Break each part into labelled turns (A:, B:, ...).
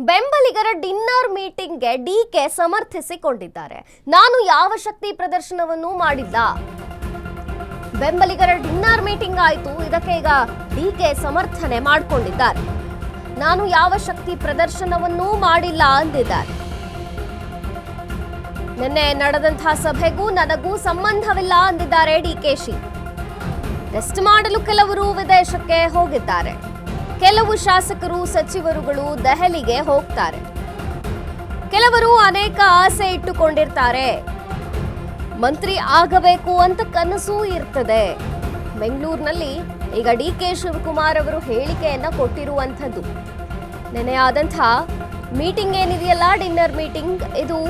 A: ಬೆಂಬಲಿಗರ dinner ಮೀಟಿಂಗ್ಗೆ DK ಸಮರ್ಥಿಸಿಕೊಂಡಿದ್ದಾರೆ. ನಾನು ಯಾವ ಶಕ್ತಿ ಪ್ರದರ್ಶನವನ್ನು ಮಾಡಿಲ್ಲ. ಬೆಂಬಲಿಗರ ಡಿನ್ನರ್ ಮೀಟಿಂಗ್ ಆಯಿತು, ಇದಕ್ಕೆ ಈಗ ಡಿಕೆ ಸಮರ್ಥನೆ ಮಾಡಿಕೊಂಡಿದ್ದಾರೆ. ನಾನು ಯಾವ ಶಕ್ತಿ ಪ್ರದರ್ಶನವನ್ನೂ ಮಾಡಿಲ್ಲ ಅಂದಿದ್ದಾರೆ. ನಿನ್ನೆ ನಡೆದಂತಹ ಸಭೆಗೂ ನನಗೂ ಸಂಬಂಧವಿಲ್ಲ ಅಂದಿದ್ದಾರೆ ಡಿಕೆಶಿ. ರೆಸ್ಟ್ ಮಾಡಲು ಕೆಲವರು ವಿದೇಶಕ್ಕೆ ಹೋಗಿದ್ದಾರೆ. ಕೆಲವು ಶಾಸಕರು ಸಚಿವರುಗಳು ದೆಹಲಿಗೆ ಹೋಗ್ತಾರೆ. ಕೆಲವರು ಅನೇಕ ಆಸೆ ಇಟ್ಟುಕೊಂಡಿರ್ತಾರೆ. ಮಂತ್ರಿ ಆಗಬೇಕು ಅಂತ ಕನಸು ಇರ್ತದೆ. ಬೆಂಗಳೂರಿನಲ್ಲಿ ಈಗ ಡಿಕೆ ಶಿವಕುಮಾರ್ ಅವರು ಹೇಳಿಕೆಯನ್ನ ಕೊಟ್ಟಿರುವಂಥದ್ದು. ನೆನೆ ಆದಂಥ ಮೀಟಿಂಗ್ ಏನಿದೆಯಲ್ಲ, ಡಿನ್ನರ್ ಮೀಟಿಂಗ್, ಇದು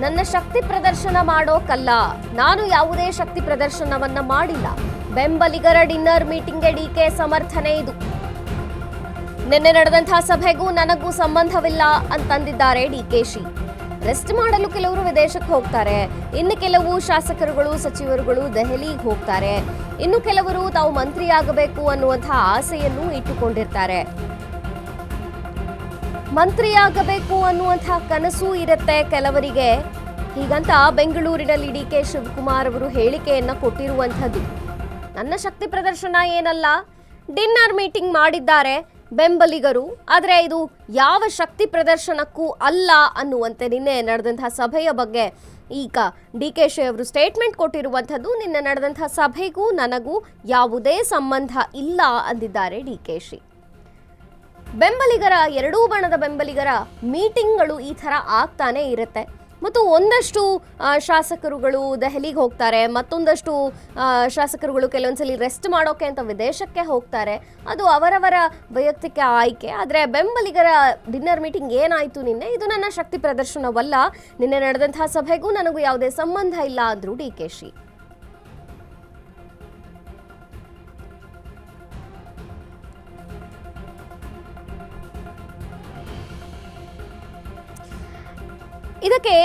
A: ನನ್ನ ಶಕ್ತಿ ಪ್ರದರ್ಶನ ಮಾಡೋಕಲ್ಲ. ನಾನು ಯಾವುದೇ ಶಕ್ತಿ ಪ್ರದರ್ಶನವನ್ನ ಮಾಡಿಲ್ಲ. ಬೆಂಬಲಿಗರ ಡಿನ್ನರ್ ಮೀಟಿಂಗ್ಗೆ ಡಿಕೆ ಸಮರ್ಥನೆ ಇದು. ನಿನ್ನೆ ನಡೆದಂತಹ ಸಭೆಗೂ ನನಗೂ ಸಂಬಂಧವಿಲ್ಲ ಅಂತಂದಿದ್ದಾರೆ ಡಿಕೆಶಿ. ರೆಸ್ಟ್ ಮಾಡಲು ಕೆಲವರು ವಿದೇಶಕ್ಕೆ ಹೋಗ್ತಾರೆ. ಇನ್ನು ಕೆಲವು ಶಾಸಕರುಗಳು ಸಚಿವರುಗಳು ದೆಹಲಿಗೆ ಹೋಗ್ತಾರೆ. ಇನ್ನು ಕೆಲವರು ತಾವು ಮಂತ್ರಿ ಆಗಬೇಕು ಅನ್ನುವಂತಹ ಆಸೆಯನ್ನು ಇಟ್ಟುಕೊಂಡಿರ್ತಾರೆ. ಮಂತ್ರಿ ಆಗಬೇಕು ಅನ್ನುವಂತಹ ಕನಸು ಇರುತ್ತೆ ಕೆಲವರಿಗೆ. ಹೀಗಂತ ಬೆಂಗಳೂರಿನಲ್ಲಿ ಡಿಕೆ ಶಿವಕುಮಾರ್ ಅವರು ಹೇಳಿಕೆಯನ್ನ ಕೊಟ್ಟಿರುವಂಥದ್ದು. ನನ್ನ ಶಕ್ತಿ ಪ್ರದರ್ಶನ ಏನಲ್ಲ, ಡಿನ್ನರ್ ಮೀಟಿಂಗ್ ಮಾಡಿದ್ದಾರೆ ಬೆಂಬಲಿಗರು, ಆದರೆ ಇದು ಯಾವ ಶಕ್ತಿ ಪ್ರದರ್ಶನಕ್ಕೂ ಅಲ್ಲ ಅನ್ನುವಂತೆ ನಿನ್ನೆ ನಡೆದಂತಹ ಸಭೆಯ ಬಗ್ಗೆ ಈಗ ಡಿಕೆಶಿ ಅವರು ಸ್ಟೇಟ್ಮೆಂಟ್ ಕೊಟ್ಟಿರುವಂಥದ್ದು. ನಿನ್ನೆ ನಡೆದಂತಹ ಸಭೆಗೂ ನನಗೂ ಯಾವುದೇ ಸಂಬಂಧ ಇಲ್ಲ ಅಂದಿದ್ದಾರೆ ಡಿಕೆಶಿ. ಬೆಂಬಲಿಗರ, ಎರಡೂ ಬಣದ ಬೆಂಬಲಿಗರ ಮೀಟಿಂಗ್ಗಳು ಈ ಥರ ಆಗ್ತಾನೆ ಇರುತ್ತೆ. ಮತ್ತು ಒಂದಷ್ಟು ಶಾಸಕರುಗಳು ದೆಹಲಿಗೆ ಹೋಗ್ತಾರೆ, ಮತ್ತೊಂದಷ್ಟು ಶಾಸಕರುಗಳು ಕೆಲವೊಂದ್ಸಲಿ ರೆಸ್ಟ್ ಮಾಡೋಕೆ ಅಂತ ವಿದೇಶಕ್ಕೆ ಹೋಗ್ತಾರೆ. ಅದು ಅವರವರ ವೈಯಕ್ತಿಕ ಆಯ್ಕೆ. ಆದರೆ ಬೆಂಬಲಿಗರ ಡಿನ್ನರ್ ಮೀಟಿಂಗ್ ಏನಾಯಿತು ನಿನ್ನೆ, ಇದು ನನ್ನ ಶಕ್ತಿ ಪ್ರದರ್ಶನವಲ್ಲ. ನಿನ್ನೆ ನಡೆದಂತಹ ಸಭೆಗೂ ನನಗೂ ಯಾವುದೇ ಸಂಬಂಧ ಇಲ್ಲ ಅಂದ್ರು ಡಿಕೆಶಿ. ಇದಕ್ಕೆ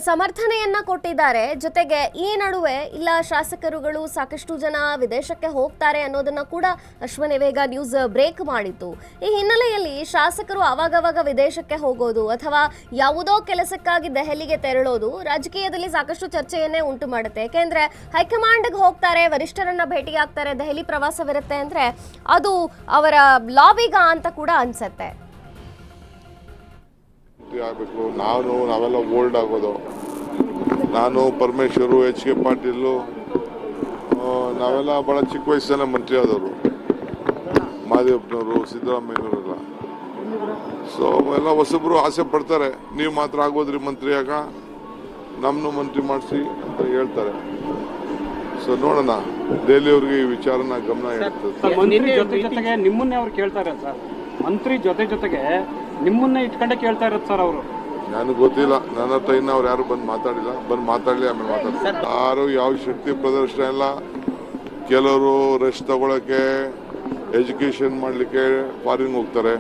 A: ಸಮರ್ಥನೆಯನ್ನ ಕೊಟ್ಟಿದ್ದಾರೆ. ಜೊತೆಗೆ ಈ ನಡುವೆ ಇಲ್ಲ ಶಾಸಕರುಗಳು ಸಾಕಷ್ಟು ಜನ ವಿದೇಶಕ್ಕೆ ಹೋಗ್ತಾರೆ ಅನ್ನೋದನ್ನ ಕೂಡ ಅಶ್ವನಿ ವೇಗ ನ್ಯೂಸ್ ಬ್ರೇಕ್ ಮಾಡಿತ್ತು. ಈ ಹಿನ್ನೆಲೆಯಲ್ಲಿ ಶಾಸಕರು ಆವಾಗವಾಗ ವಿದೇಶಕ್ಕೆ ಹೋಗೋದು ಅಥವಾ ಯಾವುದೋ ಕೆಲಸಕ್ಕಾಗಿ ದೆಹಲಿಗೆ ತೆರಳೋದು ರಾಜಕೀಯದಲ್ಲಿ ಸಾಕಷ್ಟು ಚರ್ಚೆಯನ್ನೇ ಉಂಟು ಮಾಡುತ್ತೆ. ಯಾಕೆಂದ್ರೆ ಹೈಕಮಾಂಡ್ಗೆ ಹೋಗ್ತಾರೆ, ವರಿಷ್ಠರನ್ನ ಭೇಟಿಯಾಗ್ತಾರೆ, ದೆಹಲಿ ಪ್ರವಾಸವಿರುತ್ತೆ ಅಂದ್ರೆ ಅದು ಅವರ ಲಾಬಿಗ ಅಂತ ಕೂಡ ಅನ್ಸತ್ತೆ.
B: ಆಗಬೇಕು, ನಾವೆಲ್ಲ ಓಲ್ಡ್ ಆಗೋದು. ನಾನು ಪರಮೇಶ್ವರು, HK ಪಾಟೀಲು, ನಾವೆಲ್ಲ ಭಾಳ ಚಿಕ್ಕ ವಯಸ್ಸನ್ನ ಮಂತ್ರಿ ಆದವರು. ಮಾದೇವಪ್ಪನವರು, ಸಿದ್ದರಾಮಯ್ಯನವರೆಲ್ಲ. ಸೊ ಎಲ್ಲ ಹೊಸಬ್ರು ಆಸೆ ಪಡ್ತಾರೆ, ನೀವು ಮಾತ್ರ ಆಗೋದ್ರಿ ಮಂತ್ರಿ ಆಗ, ನಮ್ಮನ್ನು ಮಂತ್ರಿ ಮಾಡಿಸಿ ಅಂತ ಹೇಳ್ತಾರೆ. ಸೊ ನೋಡೋಣ, ದೆಹಲಿಯವ್ರಿಗೆ ಈ ವಿಚಾರನ ಗಮನ
C: ಇಡ್ತದೆ. ನಿಮ್ಮನ್ನೇ ಅವ್ರು ಕೇಳ್ತಾರೆ ಸರ್, ಮಂತ್ರಿ ಜೊತೆಗೆ ನಿಮ್ಮನ್ನೇ ಇಟ್ಕೊಂಡೆ ಕೇಳ್ತಾ ಇರೋದು ಸರ್ ಅವರು.
B: ನನಗೆ ಗೊತ್ತಿಲ್ಲ, ನನ್ನ ಹತ್ರ ಇನ್ನು ಅವ್ರು ಯಾರು ಬಂದು ಮಾತಾಡಿಲ್ಲ. ಬಂದು ಮಾತಾಡಲಿ, ಆಮೇಲೆ ಮಾತಾಡ್ತಾರೆ. ಯಾರು ಯಾವ ಶಕ್ತಿ ಪ್ರದರ್ಶನ ಇಲ್ಲ. ಕೆಲವರು ರೆಸ್ಟ್ ತಗೊಳಕ್ಕೆ, ಎಜುಕೇಷನ್ ಮಾಡಲಿಕ್ಕೆ ಫಾರಿನ್ ಹೋಗ್ತಾರೆ,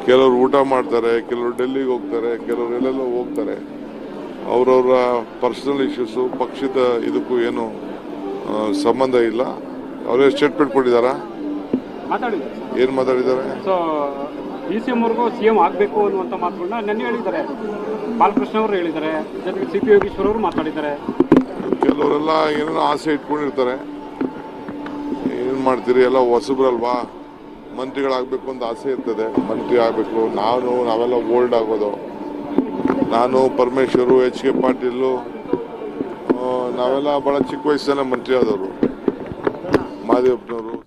B: ಕೆಲವರು ಊಟ ಮಾಡ್ತಾರೆ, ಕೆಲವರು ಡೆಲ್ಲಿಗೆ ಹೋಗ್ತಾರೆ, ಕೆಲವರು ಎಲ್ಲೆಲ್ಲೋ ಹೋಗ್ತಾರೆ. ಅವರವರ ಪರ್ಸನಲ್ ಇಶ್ಯೂಸು, ಪಕ್ಷದ ಇದಕ್ಕೂ ಏನು ಸಂಬಂಧ ಇಲ್ಲ. ಅವರೇ ಸ್ಟೇಟ್ಮೆಂಟ್ ಕೊಟ್ಟಿದ್ದಾರಾ? ಏನು ಮಾತಾಡಿದ್ದಾರೆ?
C: DCM ಅವ್ರಿಗೂ CM ಆಗಬೇಕು ಅನ್ನುವಂಥ ಮಾತುಗಳನ್ನ ನೆನ್ನೆ ಹೇಳಿದ್ದಾರೆ. ಬಾಲಕೃಷ್ಣ ಅವರು ಹೇಳಿದ್ದಾರೆ, ಜೊತೆಗೆ CP ಯೋಗೇಶ್ವರ್ ಅವರು ಮಾತಾಡಿದ್ದಾರೆ.
B: ಕೆಲವರೆಲ್ಲ ಏನೇನೋ ಆಸೆ ಇಟ್ಕೊಂಡಿರ್ತಾರೆ. ಏನು ಮಾಡ್ತೀರಿ, ಎಲ್ಲ ಹೊಸಬ್ರಲ್ವಾ, ಮಂತ್ರಿಗಳಾಗಬೇಕು ಅಂತ ಆಸೆ ಇರ್ತದೆ. ಮಂತ್ರಿ ಆಗಬೇಕು, ನಾವೆಲ್ಲ ಓಲ್ಡ್ ಆಗೋದು. ನಾನು ಪರಮೇಶ್ವರು, HK ಪಾಟೀಲು, ನಾವೆಲ್ಲ ಭಾಳ ಚಿಕ್ಕ ವಯಸ್ಸನ್ನ ಮಂತ್ರಿ ಆದವರು. ಮಾದೇವಪ್ಪನವರು.